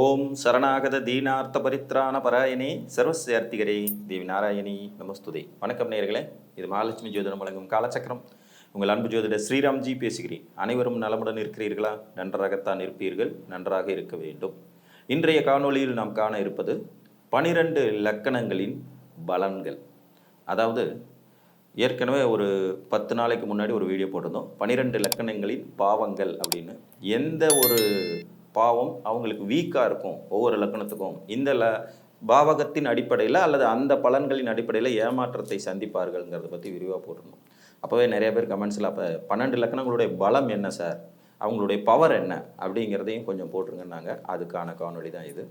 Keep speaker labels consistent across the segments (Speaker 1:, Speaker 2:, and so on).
Speaker 1: ஓம் சரணாகத தீனார்த்த பரித்ராண பராயணே சர்வசியார்த்திகரே தேவி நாராயணி நமஸ்துதே. வணக்கம் நேயர்களே, இது மகாலட்சுமி ஜோதிடம் வழங்கும் காலச்சக்கரம். உங்கள் அன்பு ஜோதிடர் ஸ்ரீராம்ஜி பேசுகிறேன். அனைவரும் நலமுடன் இருக்கிறீர்களா? நன்றாகத்தான் இருப்பீர்கள், நன்றாக இருக்க வேண்டும். இன்றைய காணொளியில் நாம் காண இருப்பது 12 லக்கணங்களின் பலன்கள். அதாவது ஏற்கனவே ஒரு 10 நாளைக்கு முன்னாடி ஒரு வீடியோ போட்டிருந்தோம், 12 லக்கணங்களின் பாவங்கள் அப்படின்னு. எந்த ஒரு பாவம் அவங்களுக்கு வீக்காக இருக்கும், ஒவ்வொரு லக்கணத்துக்கும் இந்த பாவகத்தின் அடிப்படையில் அல்லது அந்த பலன்களின் அடிப்படையில் ஏமாற்றத்தை சந்திப்பார்கள்ங்கிறத பற்றி விரிவாக போட்டிருந்தோம். அப்போவே நிறைய பேர் கமெண்ட்ஸில் அப்போ 12 லக்கணங்களுடைய பலம் என்ன சார், அவங்களுடைய பவர் என்ன அப்படிங்கிறதையும் கொஞ்சம் போட்டிருங்கன்னாங்க. அதுக்கான காணொளி தான் இது.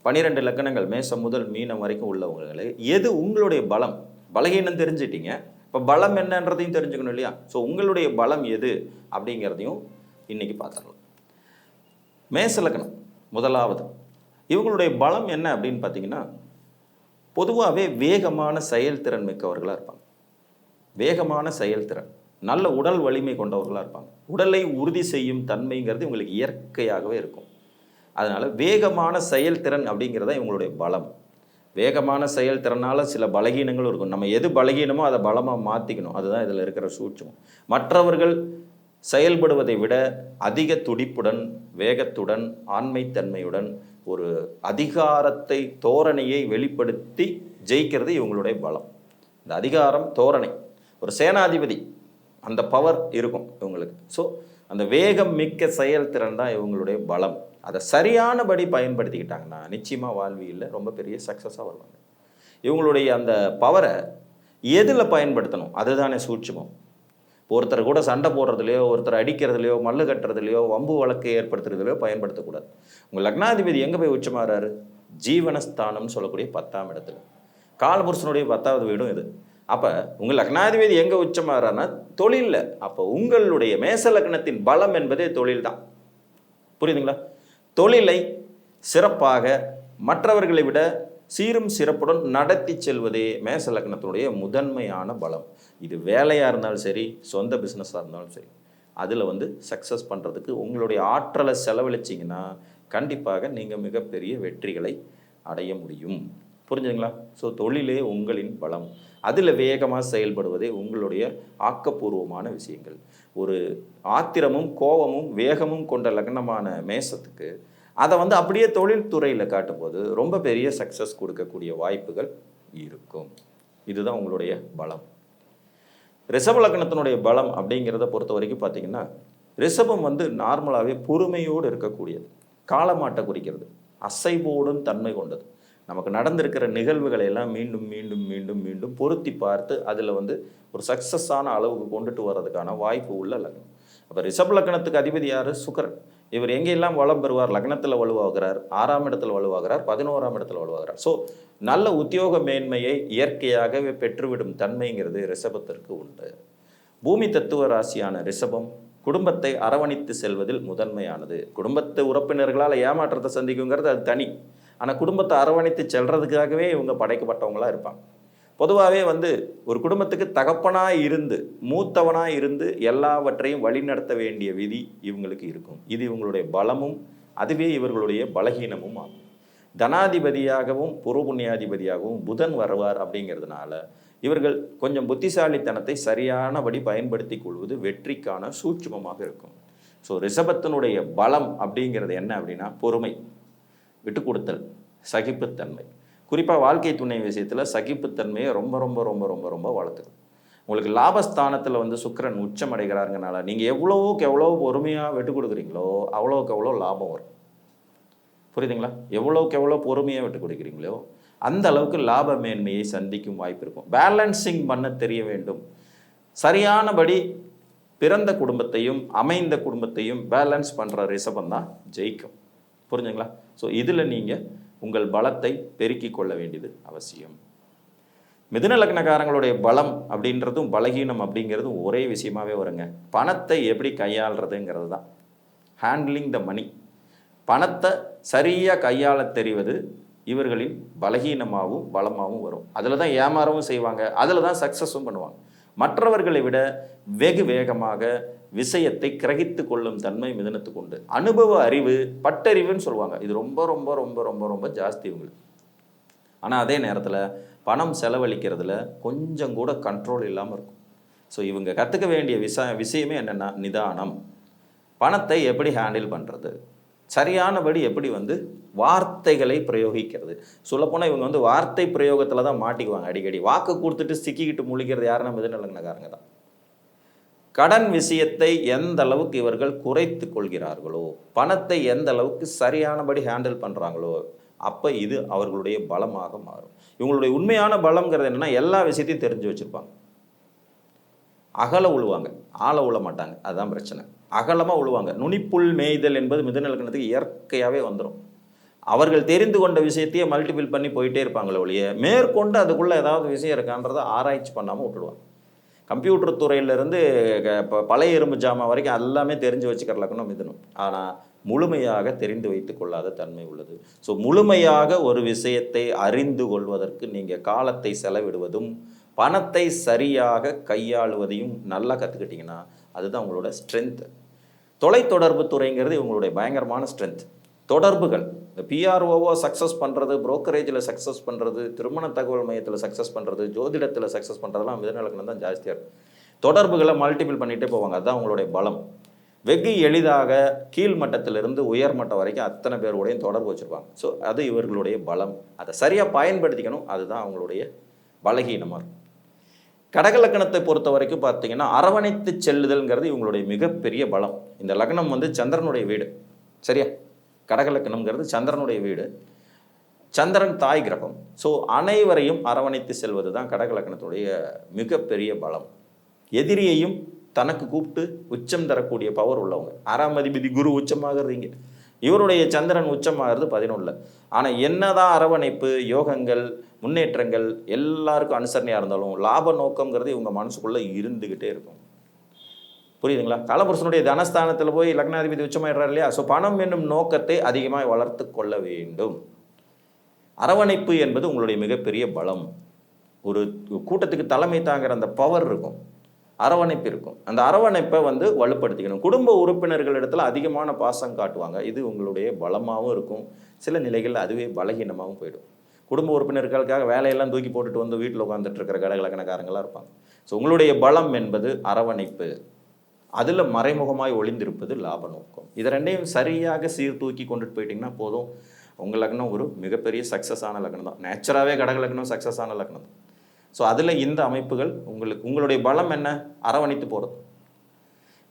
Speaker 1: 12 லக்கணங்கள் மேசம் முதல் மீனம் வரைக்கும் உள்ளவங்களே எது உங்களுடைய பலம், பலகீனம் தெரிஞ்சிட்டீங்க, இப்போ பலம் என்னன்றதையும் தெரிஞ்சுக்கணும் இல்லையா? ஸோ உங்களுடைய பலம் எது அப்படிங்கிறதையும் இன்னைக்கு பார்த்துடலாம். மேச லக்கணம் முதலாவது, இவங்களுடைய பலம் என்ன அப்படின்னு பார்த்தீங்கன்னா, பொதுவாகவே வேகமான செயல்திறன் மிக்கவர்களாக இருப்பாங்க. வேகமான செயல்திறன், நல்ல உடல் வலிமை கொண்டவர்களாக இருப்பாங்க. உடலை உறுதி செய்யும் தன்மைங்கிறது இவங்களுக்கு இயற்கையாகவே இருக்கும். அதனால் வேகமான செயல்திறன் அப்படிங்கிறத இவங்களுடைய பலம். வேகமான செயல்திறனால் சில பலகீனங்களும் இருக்கும். நம்ம எது பலகீனமோ அதை பலமாக மாற்றிக்கணும். அதுதான் இதில் இருக்கிற சூட்சம். மற்றவர்கள் செயல்படுவதை விட அதிக துடிப்புடன், வேகத்துடன், ஆண்மைத்தன்மையுடன், ஒரு அதிகாரத்தை தோரணையை வெளிப்படுத்தி ஜெயிக்கிறது இவங்களுடைய பலம். இந்த அதிகாரம் தோரணை, ஒரு சேனாதிபதி அந்த பவர் இருக்கும் இவங்களுக்கு. ஸோ அந்த வேகம் மிக்க செயல்திறன் தான் இவங்களுடைய பலம். அதை சரியானபடி பயன்படுத்திக்கிட்டாங்கன்னா நிச்சயமாக வாழ்வியில் ரொம்ப பெரிய சக்ஸஸாக வருவாங்க. இவங்களுடைய அந்த பவரை எதில் பயன்படுத்தணும் அதுதானே சூட்சமம். ஒருத்தர் கூட சண்டை போடுறதுலையோ, ஒருத்தர் அடிக்கிறதுலையோ, மல்லு கட்டுறதுலையோ, வம்பு வழக்கு ஏற்படுத்துறதுலையோ பயன்படுத்தக்கூடாது. உங்கள் லக்னாதிபதி எங்கே போய் உச்சமாறாரு? ஜீவனஸ்தானம்னு சொல்லக்கூடிய 10ஆம் இடத்துல. காலபுருஷனுடைய 10வது வீடும் இது. அப்போ உங்கள் லக்னாதிபதி எங்கே உச்சமாறான்னா தொழிலில். அப்போ உங்களுடைய மேச லக்னத்தின் பலம் என்பதே தொழில் தான். புரியுதுங்களா? தொழிலை சிறப்பாக மற்றவர்களை விட சீரும் சிறப்புடன் நடத்தி செல்வதே மேச லக்னத்தினுடைய முதன்மையான பலம். இது வேலையாக இருந்தாலும் சரி, சொந்த பிஸ்னஸாக இருந்தாலும் சரி, அதில் சக்ஸஸ் பண்ணுறதுக்கு உங்களுடைய ஆற்றலை செலவழிச்சிங்கன்னா கண்டிப்பாக நீங்கள் மிகப்பெரிய வெற்றிகளை அடைய முடியும். புரிஞ்சுங்களா? ஸோ தொழிலே உங்களின் பலம். அதில் வேகமாக செயல்படுவதே உங்களுடைய ஆக்கப்பூர்வமான விஷயங்கள். ஒரு ஆத்திரமும் கோபமும் வேகமும் கொண்ட லக்னமான மேசத்துக்கு அதை அப்படியே தொழில்துறையில் காட்டும்போது ரொம்ப பெரிய சக்ஸஸ் கொடுக்கக்கூடிய வாய்ப்புகள் இருக்கும். இதுதான் உங்களுடைய பலம். ரிஷப லக்னத்தினுடைய பலம் அப்படிங்கிறத பொறுத்த வரைக்கும் பார்த்தீங்கன்னா, ரிஷபம் நார்மலாகவே பொறுமையோடு இருக்கக்கூடியது, காலமாட்டை குறிக்கிறது, அசைவோடும் தன்மை கொண்டது. நமக்கு நடந்திருக்கிற நிகழ்வுகளை எல்லாம் மீண்டும் மீண்டும் மீண்டும் மீண்டும் பொருத்தி பார்த்து அதில் ஒரு சக்ஸஸான அளவுக்கு கொண்டுட்டு வர்றதுக்கான வாய்ப்பு உள்ள லக்னம். அப்போ ரிஷப லக்னத்துக்கு அதிபதி யார்? சுக்கிரன். இவர் எங்கெல்லாம் வளம் பெறுவார்? லக்னத்தில் வலுவாகிறார், 6ஆம் இடத்துல வலுவாகிறார், 11ஆம் இடத்துல வலுவாகிறார். ஸோ நல்ல உத்தியோக மேன்மையை இயற்கையாகவே பெற்றுவிடும் தன்மைங்கிறது ரிஷபத்திற்கு உண்டு. பூமி தத்துவ ராசியான ரிஷபம் குடும்பத்தை அரவணைத்து செல்வதில் முதன்மையானது. குடும்பத்து உறுப்பினர்களால் ஏமாற்றத்தை சந்திக்குங்கிறது அது தனி. ஆனால் குடும்பத்தை அரவணைத்து செல்றதுக்காகவே இவங்க படைக்கப்பட்டவங்களாக இருப்பாங்க. பொதுவாகவே ஒரு குடும்பத்துக்கு தகப்பனாக இருந்து, மூத்தவனாக இருந்து எல்லாவற்றையும் வழிநடத்த வேண்டிய விதி இவங்களுக்கு இருக்கும். இது இவங்களுடைய பலமும் அதுவே இவர்களுடைய பலகீனமும் ஆகும். தனாதிபதியாகவும் புரோபுண்ணியாதிபதியாகவும் புதன் வருவார். அப்படிங்கிறதுனால இவர்கள் கொஞ்சம் புத்திசாலித்தனத்தை சரியானபடி பயன்படுத்தி கொள்வது வெற்றிக்கான சூட்சுமமாக இருக்கும். ஸோ ரிஷபத்தினுடைய பலம் அப்படிங்கிறது என்ன அப்படின்னா, பொறுமை, விட்டு கொடுத்தல், சகிப்புத்தன்மை. குறிப்பாக வாழ்க்கை துணை விஷயத்தில் சகிப்புத்தன்மையை ரொம்ப ரொம்ப ரொம்ப ரொம்ப ரொம்ப வளர்த்துக்கணும். உங்களுக்கு லாபஸ்தானத்தில் சுக்கிரன் உச்சம் அடைகிறாருங்கனால நீங்கள் எவ்வளோவுக்கு எவ்வளோ பொறுமையாக விட்டு கொடுக்குறீங்களோ அவ்வளோக்கு எவ்வளோ லாபம் வரும். புரியுதுங்களா? எவ்வளோக்கு எவ்வளோ பொறுமையாக விட்டு கொடுக்குறீங்களோ அந்த அளவுக்கு லாப மேன்மையை சந்திக்கும் வாய்ப்பு இருக்கும். பேலன்சிங் பண்ண தெரிய வேண்டும். சரியானபடி பிறந்த குடும்பத்தையும் அமைந்த குடும்பத்தையும் பேலன்ஸ் பண்ணுற ரிஷபம் தான் ஜெயிக்கும். புரிஞ்சுங்களா? ஸோ இதில் நீங்கள் உங்கள் பலத்தை பெருக்கிக் கொள்ள வேண்டியது அவசியம். மிதுன லக்னக்காரங்களுடைய பலம் அப்படின்றதும் பலகீனம் அப்படிங்கிறதும் ஒரே விஷயமாகவே வருங்க. பணத்தை எப்படி கையாளுறதுங்கிறது தான். ஹேண்ட்லிங் த மணி. பணத்தை சரியாக கையாள தெரிவது இவர்களின் பலகீனமாகவும் பலமாகவும் வரும். அதில் தான் ஏமாறவும் செய்வாங்க, அதில் தான் சக்ஸஸும் பண்ணுவாங்க. மற்றவர்களை விட வெகு வேகமாக விஷயத்தை கிரகித்து கொள்ளும் தன்மை மிதுனத்துக்கு உண்டு. அனுபவ அறிவு, பட்டறிவுன்னு சொல்லுவாங்க, இது ரொம்ப ரொம்ப ரொம்ப ரொம்ப ரொம்ப ஜாஸ்தி இவங்களுக்கு. ஆனால் அதே நேரத்தில் பணம் செலவழிக்கிறதுல கொஞ்சம் கூட கண்ட்ரோல் இல்லாமல் இருக்கும். ஸோ இவங்க கற்றுக்க வேண்டிய விஷயமே என்னென்னா நிதானம். பணத்தை எப்படி ஹேண்டில் பண்ணுறது, சரியானபடி எப்படி வார்த்தைகளை பிரயோகிக்கிறது. சொல்லப்போனால் இவங்க வார்த்தை பிரயோகத்தில் தான் மாட்டிக்குவாங்க அடிக்கடி. வாக்கு கொடுத்துட்டு சிக்கிக்கிட்டு முழிக்கிறது யாருன்னா மிதுன லக்னக்காரங்க தான். கடன் விஷயத்தை எந்த அளவுக்கு இவர்கள் குறைத்து கொள்கிறார்களோ, பணத்தை எந்த அளவுக்கு சரியானபடி ஹேண்டில் பண்ணுறாங்களோ, அப்போ இது அவர்களுடைய பலமாக மாறும். இவங்களுடைய உண்மையான பலம்ங்கிறது என்னென்னா எல்லா விஷயத்தையும் தெரிஞ்சு வச்சுருப்பாங்க. அகல உழுவாங்க, ஆழ உழ மாட்டாங்க, அதுதான் பிரச்சனை. அகலமாக உழுவாங்க. நுனிப்புல் மேய்தல் என்பது மிதுன லக்னத்துக்கு இயற்கையாகவே வந்துடும். அவர்கள் தெரிந்து கொண்ட விஷயத்தையே மல்டிபிள் பண்ணி போயிட்டே இருப்பாங்களே ஒழிய மேற்கொண்டு அதுக்குள்ளே ஏதாவது விஷயம் இருக்கான்றதை ஆராய்ச்சி பண்ணாமல் விட்டுடுவாங்க. கம்ப்யூட்டர் துறையிலேருந்து பழைய இரும்பு ஜாமான் வரைக்கும் எல்லாமே தெரிஞ்சு வச்சுக்கிற லக்னம் மிதுனம். ஆனால் முழுமையாக தெரிந்து வைத்து கொள்ளாத தன்மை உள்ளது. ஸோ முழுமையாக ஒரு விஷயத்தை அறிந்து கொள்வதற்கு நீங்கள் காலத்தை செலவிடுவதும் பணத்தை சரியாக கையாளுவதையும் நல்லா கற்றுக்கிட்டிங்கன்னா அதுதான் உங்களோட ஸ்ட்ரென்த்து. தொலைத்தொடர்பு துறைங்கிறது இவங்களுடைய பயங்கரமான ஸ்ட்ரென்த். தொடர்புகள், இந்த பிஆர்ஓவோ சக்ஸஸ் பண்ணுறது, புரோக்கரேஜில் சக்ஸஸ் பண்ணுறது, திருமண தகவல் மையத்தில் சக்ஸஸ் பண்ணுறது, ஜோதிடத்தில் சக்ஸஸ் பண்ணுறதுலாம் மிதுன லக்னம் தான் ஜாஸ்தியாக இருக்கும். தொடர்புகளை மல்டிபிள் பண்ணிகிட்டே போவாங்க, அதுதான் அவங்களுடைய பலம். வெகு எளிதாக கீழ்மட்டத்திலிருந்து உயர்மட்டம் வரைக்கும் அத்தனை பேருடையும் தொடர்பு வச்சுருப்பாங்க. ஸோ அது இவர்களுடைய பலம். அதை சரியாக பயன்படுத்திக்கணும், அதுதான் அவங்களுடைய பலகீனமாக இருக்கும். கடகலக்கணத்தை பொறுத்த வரைக்கும் பார்த்தீங்கன்னா அரவணைத்து செல்லுதல்ங்கிறது இவங்களுடைய மிகப்பெரிய பலம். இந்த லக்னம் சந்திரனுடைய வீடு, சரியா? கடகலக்கணம்ங்கிறது சந்திரனுடைய வீடு, சந்திரன் தாய் கிரகம். ஸோ அனைவரையும் அரவணைத்து செல்வது தான் கடகலக்கணத்துடைய மிகப்பெரிய பலம். எதிரியையும் தனக்கு கூப்பிட்டு உச்சம் தரக்கூடிய பவர் உள்ளவங்க. 6ஆம் அதிபதி குரு உச்சமாகறீங்க, இவருடைய சந்திரன் உச்சமாகிறது 11. ஆனால் என்னதான் அரவணைப்பு, யோகங்கள், முன்னேற்றங்கள் எல்லாருக்கும் அனுசரணையாக இருந்தாலும் லாப நோக்கங்கிறது இவங்க மனசுக்குள்ளே இருந்துக்கிட்டே இருக்கும். புரியுதுங்களா? காலபுருஷனுடைய தனஸ்தானத்தில் போய் லக்னாதிபதி உச்சமாயிடுறாரு இல்லையா? ஸோ பணம் என்னும் நோக்கத்தை அதிகமாக வளர்த்து கொள்ள வேண்டும். அரவணைப்பு என்பது உங்களுடைய மிகப்பெரிய பலம். ஒரு கூட்டத்துக்கு தலைமை தாங்கிற அந்த பவர் இருக்கும், அரவணைப்பு இருக்கும். அந்த அரவணைப்பை வலுப்படுத்திக்கணும். குடும்ப உறுப்பினர்களிடத்துல அதிகமான பாசம் காட்டுவாங்க, இது உங்களுடைய பலமாகவும் இருக்கும். சில நிலைகளில் அதுவே பலகீனமாகவும் போயிடும். குடும்ப உறுப்பினர்களுக்காக வேலையெல்லாம் தூக்கி போட்டுட்டு வீட்டில் உட்காந்துட்டு இருக்கிற கடகலக்கணக்காரங்களாக இருப்பாங்க. ஸோ உங்களுடைய பலம் என்பது அரவணைப்பு, அதில் மறைமுகமாய் ஒளிந்திருப்பது லாப நோக்கம். இது ரெண்டையும் சரியாக சீர்தூக்கி கொண்டுட்டு போயிட்டீங்கன்னா போதும். உங்கள் லக்னம் ஒரு மிகப்பெரிய சக்ஸஸான லக்னம் தான். நேச்சராகவே கடகலக்கணம் சக்ஸஸான லக்னம் தான். ஸோ அதில் இந்த அமைப்புகள் உங்களுடைய பலம் என்ன? அரவணைத்து போகிறது,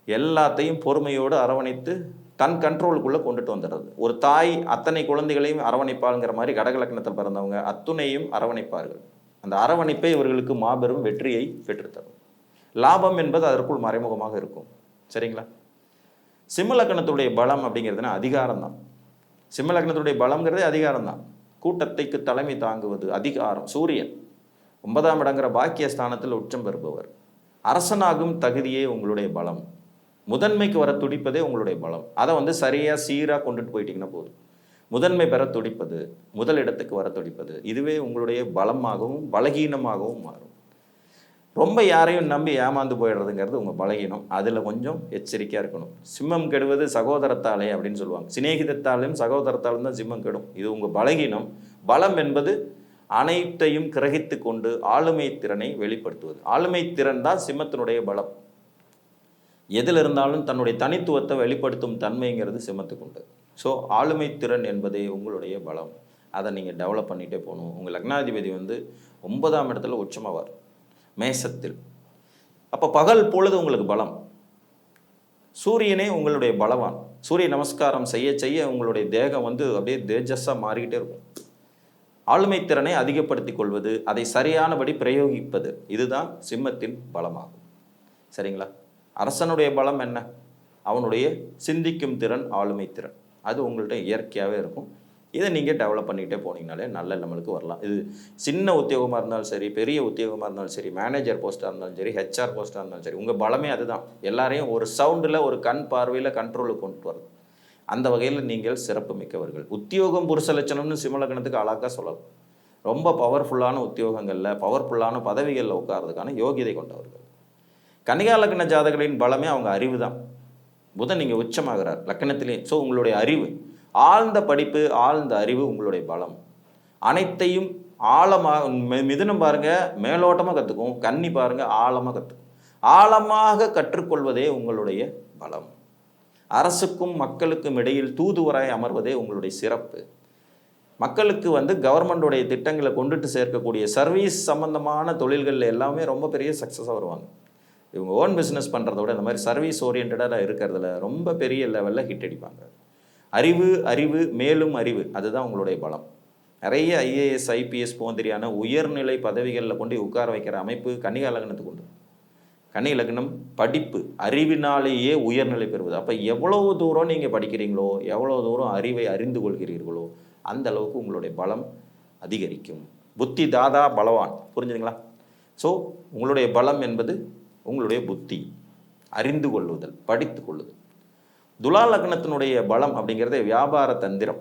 Speaker 1: எல்லாத்தையும் பொறுமையோடு அரவணைத்து தன் கண்ட்ரோலுக்குள்ளே கொண்டுட்டு வந்துடுறது. ஒரு தாய் அத்தனை குழந்தைகளையும் அரவணைப்பாளுங்கிற மாதிரி கடகலக்கணத்தில் பிறந்தவங்க அத்துணையும் அரவணைப்பார்கள். அந்த அரவணைப்பை இவர்களுக்கு மாபெரும் வெற்றியை பெற்றுத்தரும். லாபம் என்பது அதற்குள் மறைமுகமாக இருக்கும், சரிங்களா? சிம்ம லக்னத்துடைய பலம் அப்படிங்கிறதுனா அதிகாரம் தான். சிம்ம லக்னத்துடைய பலம்ங்கிறதே அதிகாரம் தான். கூட்டத்தைக்கு தலைமை தாங்குவது அதிகாரம். சூரியன் 9ஆம் இடங்கிற பாக்கியஸ்தானத்தில் உச்சம் பெறுபவர். அரசனாகும் தகுதியே உங்களுடைய பலம். முதன்மைக்கு வர துடிப்பதே உங்களுடைய பலம். அதை சரியாக சீராக கொண்டுட்டு போயிட்டீங்கன்னா போதும். முதன்மை பெற துடிப்பது, முதலிடத்துக்கு வர துடிப்பது, இதுவே உங்களுடைய பலமாகவும் பலகீனமாகவும் மாறும். ரொம்ப யாரையும் நம்பி ஏமாந்து போயிடுறதுங்கிறது உங்கள் பலகீனம். அதில் கொஞ்சம் எச்சரிக்கையாக இருக்கணும். சிம்மம் கெடுவது சகோதரத்தாலே அப்படின்னு சொல்லுவாங்க. சிநேகிதத்தாலும் சகோதரத்தாலும் தான் சிம்மம் கெடும். இது உங்கள் பலகீனம். பலம் என்பது அனைத்தையும் கிரகித்து கொண்டு ஆளுமை திறனை வெளிப்படுத்துவது. ஆளுமை திறன் தான் சிம்மத்தினுடைய பலம். எதில் இருந்தாலும் தன்னுடைய தனித்துவத்தை வெளிப்படுத்தும் தன்மைங்கிறது சிம்மத்துக்கு உண்டு. ஸோ ஆளுமை திறன் என்பதே உங்களுடைய பலம். அதை நீங்கள் டெவலப் பண்ணிகிட்டே போகணும். உங்கள் லக்னாதிபதி 9ஆம் இடத்துல உச்சமாவார், மேசத்தில். அப்போ பகல் பொழுது உங்களுக்கு பலம். சூரியனே உங்களுடைய பலவான். சூரிய நமஸ்காரம் செய்ய செய்ய உங்களுடைய தேகம் அப்படியே தேஜஸாக மாறிக்கிட்டே இருக்கும். ஆளுமை திறனை அதிகப்படுத்தி கொள்வது, அதை சரியானபடி பிரயோகிப்பது, இதுதான் சிம்மத்தின் பலமாகும். சரிங்களா? அரசனுடைய பலம் என்ன? அவனுடைய சிந்திக்கும் திறன், ஆளுமை திறன். அது உங்கள்கிட்ட இயற்கையாகவே இருக்கும். இதை நீங்கள் டெவலப் பண்ணிகிட்டே போனீங்கனாலே நல்ல நம்மளுக்கு வரலாம். இது சின்ன உத்தியோகமாக இருந்தாலும் சரி, பெரிய உத்தியோகமாக இருந்தாலும் சரி, மேனேஜர் போஸ்ட்டாக இருந்தாலும் சரி, ஹெச்ஆர் போஸ்ட்டாக இருந்தாலும் சரி, உங்கள் பலமே அதுதான். எல்லாரையும் ஒரு சவுண்டில், ஒரு கண் பார்வையில் கண்ட்ரோலுக்கு கொண்டு வருது. அந்த வகையில் நீங்கள் சிறப்பு மிக்கவர்கள். உத்தியோகம் புருஷ லட்சணம்னு சிம்மலக்கணத்துக்கு அழகாக சொல்லலாம். ரொம்ப பவர்ஃபுல்லான உத்தியோகங்களில், பவர்ஃபுல்லான பதவிகளில் உட்கார்றதுக்கான யோகியதை கொண்டவர்கள். கன்னிகா லக்ன ஜாதகர்களின் பலமே அவங்க அறிவு தான். புதன் நீங்கள் உச்சமாகிறார் லக்னத்திலே. ஸோ உங்களுடைய அறிவு, ஆழ்ந்த படிப்பு, ஆழ்ந்த அறிவு உங்களுடைய பலம். அனைத்தையும் ஆழமாக, மிதுனம் பாருங்க மேலோட்டமாக கற்றுக்கும், கன்னி பாருங்க ஆழமாக கற்றுக்கும். ஆழமாக கற்றுக்கொள்வதே உங்களுடைய பலம். அரசுக்கும் மக்களுக்கும் இடையில் தூதுவராய் அமர்வதே உங்களுடைய சிறப்பு. மக்களுக்கு கவர்மெண்டோடைய திட்டங்களை கொண்டுட்டு சேர்க்கக்கூடிய சர்வீஸ் சம்பந்தமான தொழில்கள் எல்லாமே ரொம்ப பெரிய சக்ஸஸாக வருவாங்க. இவங்க ஓன் பிஸ்னஸ் பண்ணுறத விட இந்த மாதிரி சர்வீஸ் ஓரியன்டாக இருக்கிறதுல ரொம்ப பெரிய லெவலில் ஹிட் அடிப்பாங்க. அறிவு அறிவு மேலும் அறிவு, அதுதான் உங்களுடைய பலம். நிறைய ஐஏஎஸ் ஐபிஎஸ் போந்திரியான உயர்நிலை பதவிகளில் கொண்டு உட்கார வைக்கிற அமைப்பு கன்னிகா லக்னத்துக்கு உண்டு. கன்னி லக்னம் படிப்பு அறிவினாலேயே உயர்நிலை பெறுவது. அப்போ எவ்வளவு தூரம் நீங்கள் படிக்கிறீங்களோ, எவ்வளோ தூரம் அறிவை அறிந்து கொள்கிறீர்களோ, அந்த அளவுக்கு உங்களுடைய பலம் அதிகரிக்கும். புத்தி தாதா பலவான், புரிஞ்சுதுங்களா? ஸோ உங்களுடைய பலம் என்பது உங்களுடைய புத்தி, அறிந்து கொள்ளுதல், படித்து கொள்ளுதல். துலா லக்னத்தினுடைய பலம் அப்படிங்கிறதே வியாபார தந்திரம்.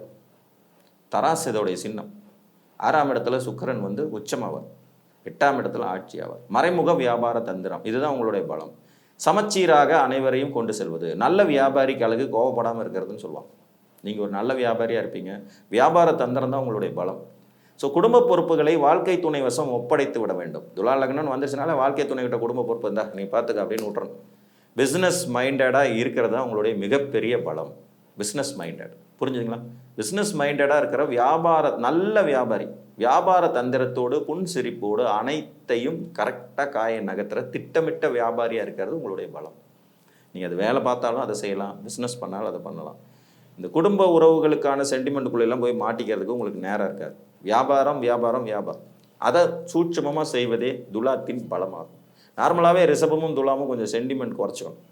Speaker 1: தராசு இதோடைய சின்னம். 6ஆம் இடத்துல சுக்கிரன் உச்சமாவார், 8ஆம் இடத்துல ஆட்சி ஆவார். மறைமுக வியாபார தந்திரம், இதுதான் உங்களுடைய பலம். சமச்சீராக அனைவரையும் கொண்டு செல்வது. நல்ல வியாபாரிக்கு அழகு கோவப்படாமல் இருக்கிறதுன்னு சொல்லுவாங்க. நீங்கள் ஒரு நல்ல வியாபாரியாக இருப்பீங்க. வியாபார தந்திரம் தான் உங்களுடைய பலம். ஸோ குடும்ப பொறுப்புகளை வாழ்க்கை துணை வசம் ஒப்படைத்து விட வேண்டும். துலா லக்னம் வந்துச்சுனால வாழ்க்கை துணைகிட்ட குடும்ப பொறுப்பு இருந்தால் நீ பார்த்துக்க அப்படின்னு விட்றணும். பிஸ்னஸ் மைண்டடாக இருக்கிறது தான் உங்களுடைய மிகப்பெரிய பலம். பிஸ்னஸ் மைண்டட், புரிஞ்சுதுங்களா? பிஸ்னஸ் மைண்டடாக இருக்கிற நல்ல வியாபாரி, வியாபார தந்திரத்தோடு புன்சிரிப்போடு அனைத்தையும் கரெக்டாக காய நகர்த்துற திட்டமிட்ட வியாபாரியாக இருக்கிறது உங்களுடைய பலம். நீங்கள் அது வேலை பார்த்தாலும் அதை செய்யலாம், பிஸ்னஸ் பண்ணாலும் அதை பண்ணலாம். இந்த குடும்ப உறவுகளுக்கான சென்டிமெண்ட்டுக்குள்ளெல்லாம் போய் மாட்டிக்கிறதுக்கு உங்களுக்கு நேரம் இருக்காது. வியாபாரம் வியாபாரம் வியாபாரம், அதை சூட்சமமாக செய்வதே துலாத்தின் பலமாகும். நார்மலாகவே ரிஷபமும் துலாமும் கொஞ்சம் சென்டிமெண்ட் குறைச்சிக்கணும்.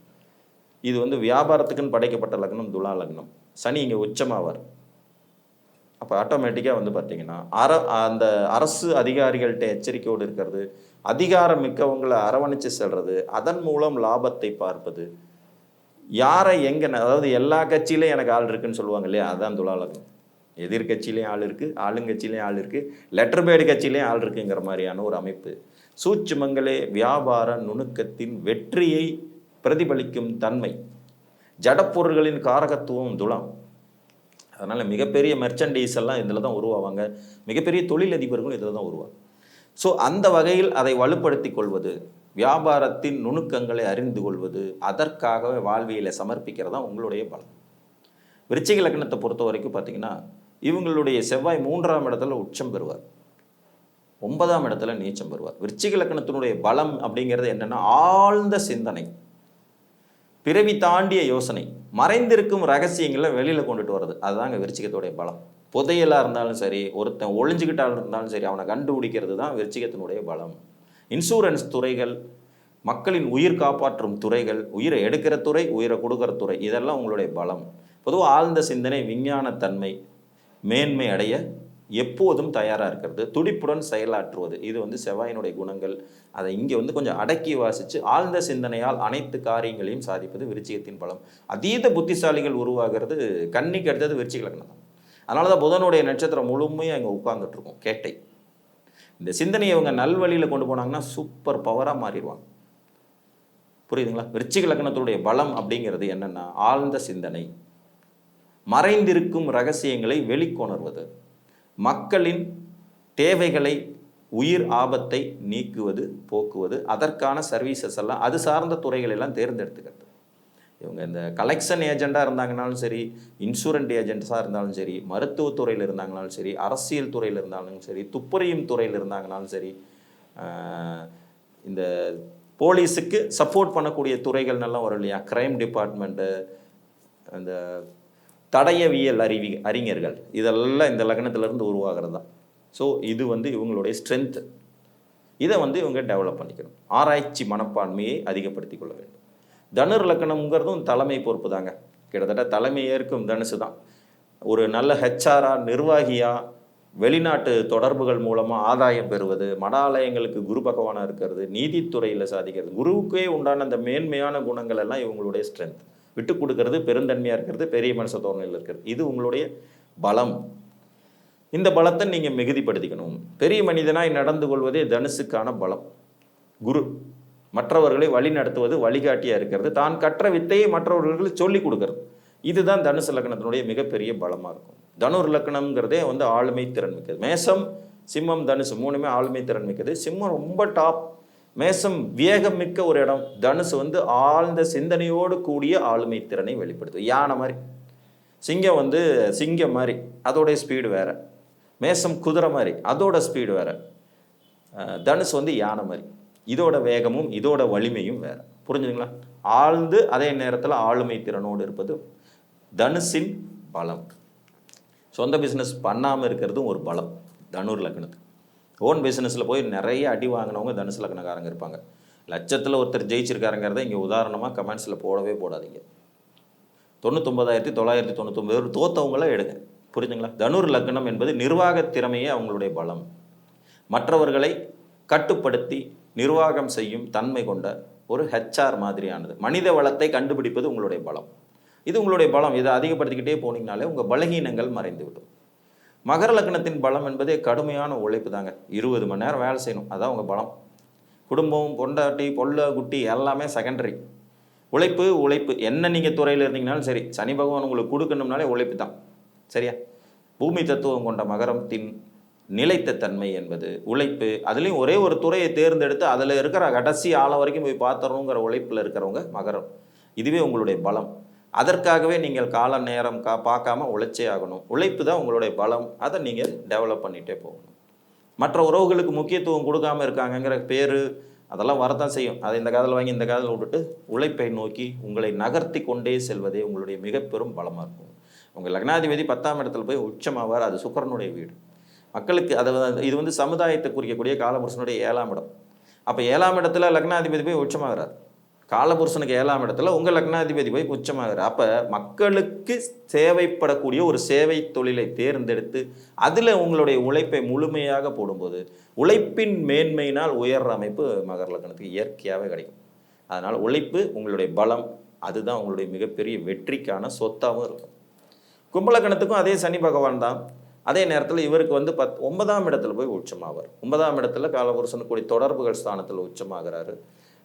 Speaker 1: இது வியாபாரத்துக்குன்னு படைக்கப்பட்ட லக்னம் துலா லக்னம். சனி இங்கே உச்சமாவார். அப்போ ஆட்டோமேட்டிக்காக பார்த்தீங்கன்னா அந்த அரசு அதிகாரிகள்கிட்ட எச்சரிக்கையோடு இருக்கிறது, அதிகாரம் மிக்கவங்களை அரவணைச்சு செல்வது, அதன் மூலம் லாபத்தை பார்ப்பது, யாரை எங்கே, அதாவது எல்லா கட்சியிலையும் எனக்கு ஆள் இருக்குன்னு சொல்லுவாங்க இல்லையா, அதுதான் துலா லக்னம். எதிர்கட்சியிலையும் ஆள் இருக்குது, ஆளுங்கட்சியிலையும் ஆள் இருக்குது, லெட்டர் பேடு கட்சியிலையும் ஆள் இருக்குங்கிற மாதிரியான ஒரு அமைப்பு. சூட்சுமங்களே வியாபார நுணுக்கத்தின் வெற்றியை பிரதிபலிக்கும் தன்மை. ஜடப்பொருள்களின் காரகத்துவம் துலாம். அதனால் மிகப்பெரிய மெர்ச்சன்டைஸ் எல்லாம் இதில் தான் உருவாவாங்க. மிகப்பெரிய தொழிலதிபர்களும் இதில் தான் உருவாங்க. ஸோ அந்த வகையில் அதை வலுப்படுத்தி கொள்வது, வியாபாரத்தின் நுணுக்கங்களை அறிந்து கொள்வது, அதற்காகவே வாழ்வியலை சமர்ப்பிக்கிறதா உங்களுடைய பலம். விருச்சிக லக்னத்தை பொறுத்த வரைக்கும் பார்த்தீங்கன்னா இவங்களுடைய செவ்வாய் 3ஆம் இடத்துல உச்சம் பெறுவார், 9ஆம் இடத்துல நீச்சம் பெறுவார். விருச்சிக லக்னத்தினுடைய பலம் அப்படிங்கிறது என்னென்னா ஆழ்ந்த சிந்தனை, பிறவி தாண்டிய யோசனை, மறைந்திருக்கும் ரகசியங்களை வெளியில் கொண்டுட்டு வர்றது. அதுதாங்க விருச்சிகத்துடைய பலம். புதையலாக இருந்தாலும் சரி, ஒருத்தன் ஒளிஞ்சுக்கிட்டால் இருந்தாலும் சரி, அவனை கண்டுபிடிக்கிறது தான் விருச்சிகத்தினுடைய பலம். இன்சூரன்ஸ் துறைகள், மக்களின் உயிர் காப்பாற்றும் துறைகள், உயிரை எடுக்கிற துறை, உயிரை கொடுக்குற துறை, இதெல்லாம் உங்களுடைய பலம். பொதுவாக ஆழ்ந்த சிந்தனை, விஞ்ஞானத்தன்மை, மேன்மை அடைய எப்போதும் தயாராக இருக்கிறது, துடிப்புடன் செயலாற்றுவது, இது செவ்வாயினுடைய குணங்கள். அதை இங்கே கொஞ்சம் அடக்கி வாசித்து ஆழ்ந்த சிந்தனையால் அனைத்து காரியங்களையும் சாதிப்பது விருச்சிகத்தின் பலம். அதீத புத்திசாலிகள் உருவாகிறது கன்னிக்கு அடுத்தது விருச்சிக லக்னம் தான். அதனால தான் புதனுடைய நட்சத்திரம் முழுமையாக இங்கே உட்கார்ந்துட்ருக்கோம் கேட்டை. இந்த சிந்தனையை இவங்க நல்வழியில் கொண்டு போனாங்கன்னா சூப்பர் பவராக மாறிடுவாங்க. புரியுதுங்களா? விருச்சிக லக்னத்துடைய பலம் அப்படிங்கிறது என்னென்னா ஆழ்ந்த சிந்தனை, மறைந்திருக்கும் ரகசியங்களை வெளிக்கொணர்வது, மக்களின் தேவைகளை, உயிர் ஆபத்தை நீக்குவது, போக்குவது, அதற்கான சர்வீசஸ் எல்லாம் அது சார்ந்த துறைகள் எல்லாம் தேர்ந்தெடுத்துக்கிறது. இவங்க இந்த கலெக்ஷன் ஏஜெண்டாக இருந்தாங்கனாலும் சரி, இன்சூரன்ஸ் ஏஜென்ட்ஸாக இருந்தாலும் சரி, மருத்துவத்துறையில் இருந்தாங்கனாலும் சரி, அரசியல் துறையில் இருந்தாலும் சரி, துப்புரியும் துறையில் இருந்தாங்கனாலும் சரி, இந்த போலீஸுக்கு சப்போர்ட் பண்ணக்கூடிய துறைகள்னெல்லாம் வரும் இல்லையா, க்ரைம் டிபார்ட்மெண்ட்டு, அந்த தடயவியல் அறிஞர்கள், இதெல்லாம் இந்த லக்னத்திலேருந்து உருவாகிறது தான். ஸோ இது இவங்களுடைய ஸ்ட்ரென்த்து. இதை இவங்க டெவலப் பண்ணிக்கணும். ஆராய்ச்சி மனப்பான்மையை அதிகப்படுத்தி கொள்ள வேண்டும். தனுர் லக்னம்ங்கிறதும் தலைமை பொறுப்பு தாங்க. கிட்டத்தட்ட தலைமை ஏற்கும் தனுசு தான். ஒரு நல்ல ஹெச்ஆராக, நிர்வாகியாக, வெளிநாட்டு தொடர்புகள் மூலமாக ஆதாயம் பெறுவது, மடாலயங்களுக்கு குரு பகவானாக இருக்கிறது, நீதித்துறையில் சாதிக்கிறது, குருவுக்கே உண்டான அந்த மேன்மையான குணங்கள் எல்லாம் இவங்களுடைய ஸ்ட்ரென்த். விட்டு கொடுக்கறது, பெருந்தன்மையாக இருக்கிறது, பெரிய மனச தோரணையில் இருக்கிறது, இது உங்களுடைய பலம். இந்த பலத்தை நீங்கள் மிகுதிப்படுத்திக்கணும். பெரிய மனிதனாய் நடந்து கொள்வதே தனுசுக்கான பலம். குரு மற்றவர்களை வழி நடத்துவது, வழிகாட்டியாக இருக்கிறது, தான் கற்ற வித்தையை மற்றவர்களுக்கு சொல்லிக் கொடுக்கறது. இதுதான் தனுசு லக்னத்தினுடைய மிகப்பெரிய பலமாக இருக்கும். தனுர் லக்னம்ங்கிறதே வந்து ஆளுமை திறன் மிக்கது. மேசம், சிம்மம், தனுசு மூணுமே ஆளுமை திறன் மிக்கது. சிம்மம் ரொம்ப டாப், மேசம் வேகம் மிக்க ஒரு இடம், தனுசு வந்து ஆழ்ந்த சிந்தனையோடு கூடிய ஆளுமை திறனை வெளிப்படுத்தும். யானை மாதிரி, சிங்கம் வந்து சிங்கம் மாதிரி, அதோடைய ஸ்பீடு வேற. மேசம் குதிரை மாதிரி, அதோட ஸ்பீடு வேற. தனுசு வந்து யானை மாதிரி, இதோட வேகமும் இதோட வலிமையும் வேற. புரிஞ்சுதுங்களா? ஆழ்ந்து அதே நேரத்தில் ஆளுமை திறனோடு இருப்பது தனுசின் பலம். சொந்த பிஸ்னஸ் பண்ணாமல் இருக்கிறதும் ஒரு பலம் தனுர் லக்னத்துக்கு. ஓன் பிஸ்னஸில் போய் நிறைய அடி வாங்கினவங்க தனுசு லக்னக்காரங்க இருப்பாங்க. லட்சத்தில் ஒருத்தர் ஜெயிச்சிருக்காருங்கிறத இங்கே உதாரணமாக கமெண்ட்ஸில் போடவே போடாதீங்க. 99,999 தோத்தவங்களாம் எடுங்க. புரிஞ்சுங்களா? தனுர் லக்னம் என்பது நிர்வாக திறமையே அவங்களுடைய பலம். மற்றவர்களை கட்டுப்படுத்தி நிர்வாகம் செய்யும் தன்மை கொண்ட ஒரு ஹெச்ஆர் மாதிரியானது. மனித வளத்தை கண்டுபிடிப்பது உங்களுடைய பலம். இது உங்களுடைய பலம். இதை அதிகப்படுத்திக்கிட்டே போனீங்கனாலே உங்கள் பலகீனங்கள் மறைந்து விடும். மகர லக்னத்தின் பலம் என்பதே கடுமையான உழைப்பு தாங்க. 20 மணி நேரம் வேலை செய்யணும், அதான் உங்கள் பலம். குடும்பம், பொண்டாட்டி, பொல்ல குட்டி எல்லாமே செகண்டரி. உழைப்பு உழைப்பு. என்ன நீங்கள் துறையில் இருந்தீங்கனாலும் சரி, சனி பகவான் உங்களுக்கு கொடுக்கணும்னாலே உழைப்பு தான். சரியா? பூமி தத்துவம் கொண்ட மகரத்தின் நிலைத்த தன்மை என்பது உழைப்பு. அதுலேயும் ஒரே ஒரு துறையை தேர்ந்தெடுத்து அதில் இருக்கிற கடைசி ஆளை வரைக்கும் போய் பார்த்துறோங்கிற உழைப்பில் இருக்கிறவங்க மகரம். இதுவே உங்களுடைய பலம். அதற்காகவே நீங்கள் கால நேரம் பார்க்காம உழைச்சே ஆகணும். உழைப்பு தான் உங்களுடைய பலம். அதை நீங்கள் டெவலப் பண்ணிகிட்டே போகணும். மற்ற உறவுகளுக்கு முக்கியத்துவம் கொடுக்காமல் இருக்காங்கங்கிற பேர் அதெல்லாம் வரத்தான் செய்யும். அதை இந்த காதில் வாங்கி இந்த காதில் விட்டுட்டு உழைப்பை நோக்கி உங்களை நகர்த்தி கொண்டே செல்வதே உங்களுடைய மிக பெரும் பலமாக இருக்கும். உங்கள் லக்னாதிபதி 10ஆம் இடத்துல போய் உச்சமாவார். அது சுக்கிரனுடைய வீடு. மக்களுக்கு இது வந்து சமுதாயத்தை குறிக்கக்கூடிய காலபுருஷனுடைய 7ஆம் இடம். அப்போ 7ஆம் இடத்துல லக்னாதிபதி போய் உச்சமாகிறார். காலபுருஷனுக்கு 7ஆம் இடத்துல உங்கள் லக்னாதிபதி போய் உச்சமாகிறார். அப்போ மக்களுக்கு சேவைப்படக்கூடிய ஒரு சேவை தொழிலை தேர்ந்தெடுத்து அதில் உங்களுடைய உழைப்பை முழுமையாக போடும்போது உழைப்பின் மேன்மையினால் உயர்ற அமைப்பு மகர லக்னத்துக்கு இயற்கையாகவே கிடைக்கும். அதனால் உழைப்பு உங்களுடைய பலம். அதுதான் உங்களுடைய மிகப்பெரிய வெற்றிக்கான சொத்தாகவும் இருக்கும். கும்பலக்கணத்துக்கும் அதே சனி பகவான் தான். அதே நேரத்தில் இவருக்கு வந்து 9ஆம் இடத்துல போய் உச்சமாவார். 9ஆம் இடத்துல காலபுருஷனுக்குரிய தொடர்புகள் ஸ்தானத்தில் உச்சமாகிறாரு.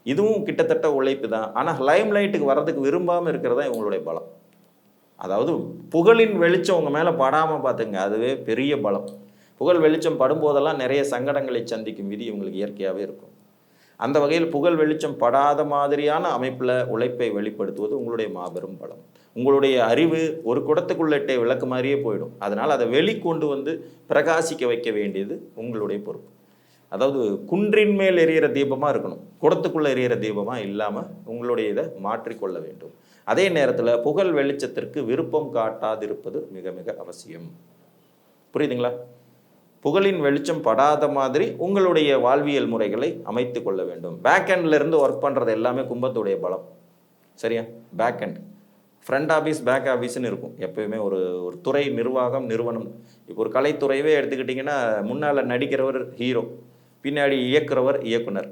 Speaker 1: இதுவும் கிட்டத்தட்ட உழைப்பு தான். ஆனால் லைம் லைட்டுக்கு வர்றதுக்கு விரும்பாமல் இருக்கிறதா இவங்களுடைய பலம். அதாவது புகழின் வெளிச்சம் உங்கள் மேலே படாமல் பார்த்துங்க, அதுவே பெரிய பலம். புகழ் வெளிச்சம் படும்போதெல்லாம் நிறைய சங்கடங்களை சந்திக்கும் விதி இவங்களுக்கு இயற்கையாகவே இருக்கும். அந்த வகையில் புகழ் வெளிச்சம் படாத மாதிரியான அமைப்பில் உழைப்பை வெளிப்படுத்துவது உங்களுடைய மாபெரும் பலம். உங்களுடைய அறிவு ஒரு குடத்துக்குள்ளே விளக்கு மாதிரியே போயிடும். அதனால் அதை வெளிக்கொண்டு வந்து பிரகாசிக்க வைக்க வேண்டியது உங்களுடைய பொறுப்பு. அதாவது குன்றின் மேல் எரியிற தீபமாக இருக்கணும், குடத்துக்குள்ளே எரியிற தீபமாக இல்லாமல் உங்களுடைய இதை மாற்றிக்கொள்ள வேண்டும். அதே நேரத்தில் புகழ் வெளிச்சத்திற்கு விருப்பம் காட்டாதிருப்பது மிக மிக அவசியம். புரியுதுங்களா? புகழின் வெளிச்சம் படாத மாதிரி உங்களுடைய வாழ்வியல் முறைகளை அமைத்து கொள்ள வேண்டும். பேக் இருந்து ஒர்க் பண்ணுறது எல்லாமே கும்பத்துடைய பலம். சரியா? Back end, front office, back ஆஃபீஸ்ன்னு இருக்கும் எப்பயுமே. ஒரு துறை நிர்வாகம், நிறுவனம். இப்போ ஒரு கலைத்துறையவே எடுத்துக்கிட்டிங்கன்னா முன்னால் நடிக்கிறவர் ஹீரோ, பின்னாடி இயக்குறவர் இயக்குனர்,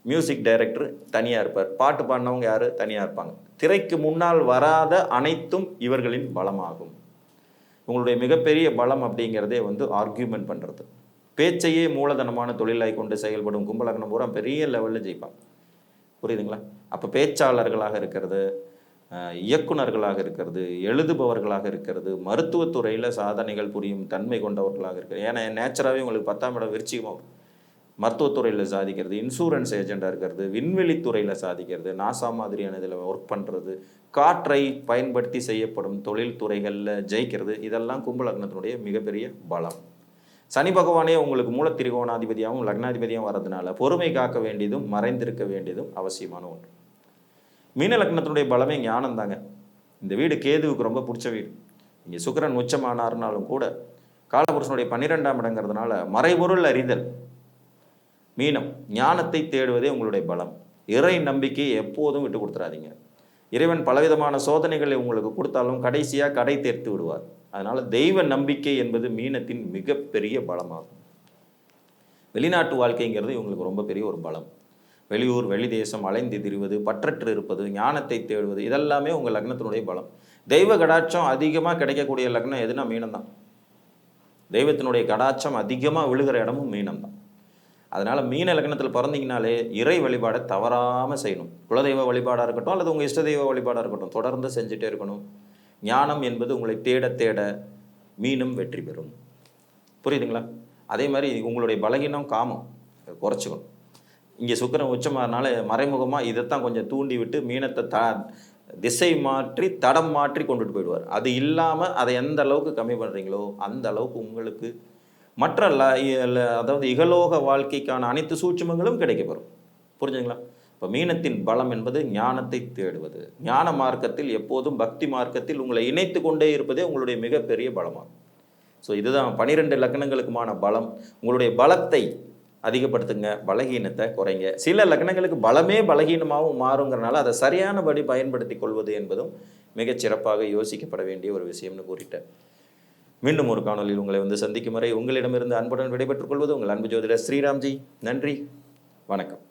Speaker 1: மியூசிக் டைரக்டர் தனியாக இருப்பார், பாட்டு பாடினவங்க யார் தனியாக இருப்பாங்க. திரைக்கு முன்னால் வராத அனைத்தும் இவர்களின் பலமாகும். உங்களுடைய மிகப்பெரிய பலம் அப்படிங்கிறதே வந்து ஆர்கியூமெண்ட் பண்ணுறது. பேச்சையே மூலதனமான தொழிலாய் கொண்டு செயல்படும் கும்பலக்னம் பூரா பெரிய லெவலில் ஜெயிப்பாங்க. புரியுதுங்களா? அப்போ பேச்சாளர்களாக இருக்கிறது, இயக்குநர்களாக இருக்கிறது, எழுதுபவர்களாக இருக்கிறது, மருத்துவத்துறையில் சாதனைகள் புரியும் தன்மை கொண்டவர்களாக இருக்கிறது. ஏன்னா நேச்சராகவே உங்களுக்கு 10ஆம் இடம் விருச்சிகமாகும். மருத்துவத்துறையில் சாதிக்கிறது, இன்சூரன்ஸ் ஏஜெண்டாக இருக்கிறது, விண்வெளித்துறையில் சாதிக்கிறது, நாசா மாதிரியான இதில் ஒர்க் பண்ணுறது, காற்றை பயன்படுத்தி செய்யப்படும் தொழில் துறைகளில் ஜெயிக்கிறது, இதெல்லாம் கும்பலக்னத்தினுடைய மிகப்பெரிய பலம். சனி பகவானே உங்களுக்கு மூலத்திரிகோணாதிபதியாகவும் லக்னாதிபதியாகவும் வர்றதுனால பொறுமை காக்க வேண்டியதும் மறைந்திருக்க வேண்டியதும் அவசியமான ஒன்று. மீன லக்னத்தினுடைய பலமே ஞானம் தாங்க. இந்த வீடு கேதுவுக்கு ரொம்ப பிடிச்ச வீடு. இங்கே சுக்கிரன் உச்சமானார்னாலும் கூட காலபுருஷனுடைய 12ஆம் இடங்கிறதுனால மறைபொருள் அறிதல். மீனம், ஞானத்தை தேடுவதே உங்களுடைய பலம். இறை நம்பிக்கையை எப்போதும் விட்டு கொடுத்துறாதீங்க. இறைவன் பலவிதமான சோதனைகளை உங்களுக்கு கொடுத்தாலும் கடைசியாக கடை தேர்த்து விடுவார். அதனால் தெய்வ நம்பிக்கை என்பது மீனத்தின் மிகப்பெரிய பலமாகும். வெளிநாட்டு வாழ்க்கைங்கிறது இவங்களுக்கு ரொம்ப பெரிய ஒரு பலம். வெளியூர் வெளி தேசம் அலைந்து திரிவது, பற்றற்று இருப்பது, ஞானத்தை தேடுவது, இதெல்லாமே உங்கள் லக்னத்தினுடைய பலம். தெய்வ கடாட்சம் அதிகமாக கிடைக்கக்கூடிய லக்னம் எதுனா மீனம் தான். தெய்வத்தினுடைய கடாட்சம் அதிகமாக விழுகிற இடமும் மீனம் தான். அதனால் மீன லக்னத்தில் பிறந்தீங்கனாலே இறை வழிபாடை தவறாமல் செய்யணும். குலதெய்வ வழிபாடாக இருக்கட்டும் அல்லது உங்கள் இஷ்ட தெய்வ வழிபாடாக இருக்கட்டும், தொடர்ந்து செஞ்சுட்டே இருக்கணும். ஞானம் என்பது உங்களை தேட தேட மீனும் வெற்றி பெறும். புரியுதுங்களா? அதே மாதிரி உங்களுடைய பலகீனம் காமம் குறைச்சிக்கணும். இங்கே சுக்கிரன் உச்சமாகறனால மறைமுகமாக இதைத்தான் கொஞ்சம் தூண்டி விட்டு மீனத்தை திசை மாற்றி தடம் மாற்றி கொண்டுட்டு போயிடுவார். அது இல்லாமல் அதை எந்த அளவுக்கு கம்மி பண்ணுறீங்களோ அந்த அளவுக்கு உங்களுக்கு மற்ற அதாவது இகலோக வாழ்க்கைக்கான அனைத்து சூட்சுமங்களும் கிடைக்கப்பெறும். புரிஞ்சுங்களா? இப்போ மீனத்தின் பலம் என்பது ஞானத்தை தேடுவது. ஞான மார்க்கத்தில் எப்போதும் பக்தி மார்க்கத்தில் உங்களை இணைத்து கொண்டே இருப்பதே உங்களுடைய மிகப்பெரிய பலமாகும். ஸோ இதுதான் 12 லக்னங்களுக்குமான பலம். உங்களுடைய பலத்தை அதிகப்படுத்துங்க, பலகீனத்தை குறைங்க. சில லக்னங்களுக்கு பலமே பலகீனமாகவும் மாறுங்கிறனால அதை சரியானபடி பயன்படுத்தி கொள்வது என்பதும் மிகச்சிறப்பாக யோசிக்கப்பட வேண்டிய ஒரு விஷயம்னு கூறிட்டேன். மீண்டும் ஒரு காணொலியில் உங்களை சந்திக்கும் வரை உங்களிடமிருந்து அன்புடன் விடைபெற்றுக் கொள்வது உங்கள் அன்பு ஜோதிடர் ஸ்ரீராம்ஜி. நன்றி, வணக்கம்.